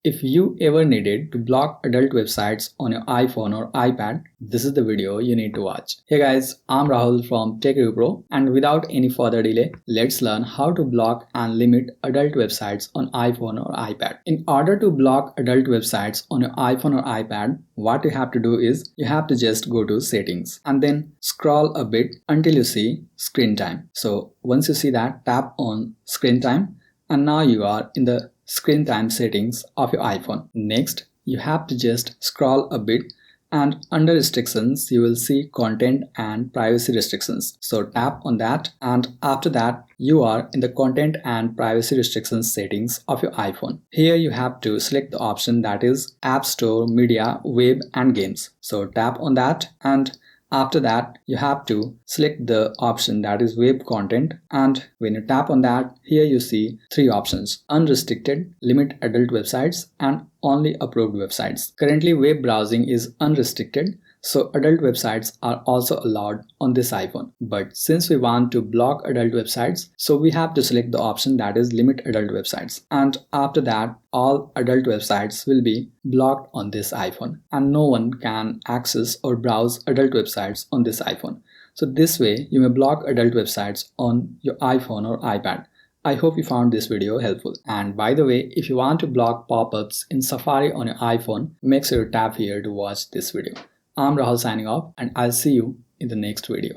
If you ever needed to block adult websites on your iPhone or iPad, this is the video you need to watch. Hey guys, I'm Rahul from Tech Review Pro, and without any further delay, let's learn how to block and limit adult websites on iPhone or iPad. In order to block adult websites on your iPhone or iPad, what you have to do is you have to just go to settings and then scroll a bit until you see screen time. So once you see that, tap on screen time, and now you are in the screen time settings of your iPhone. Next, you have to just scroll a bit, and under restrictions you will see content and privacy restrictions. So tap on that, and after that you are in the content and privacy restrictions settings of your iPhone. Here you have to select the option that is App Store, Media, Web and Games. So tap on that, and after that, you have to select the option that is web content, and when you tap on that, here you see three options: unrestricted, limit adult websites, and only approved websites. Currently, web browsing is unrestricted, so adult websites are also allowed on this iPhone. But since we want to block adult websites, so we have to select the option that is limit adult websites. And after that, all adult websites will be blocked on this iPhone, and no one can access or browse adult websites on this iPhone. So this way, you may block adult websites on your iPhone or iPad. I hope you found this video helpful. And by the way, if you want to block pop-ups in Safari on your iPhone, make sure you tap here to watch this video. I'm Rahul signing off, and I'll see you in the next video.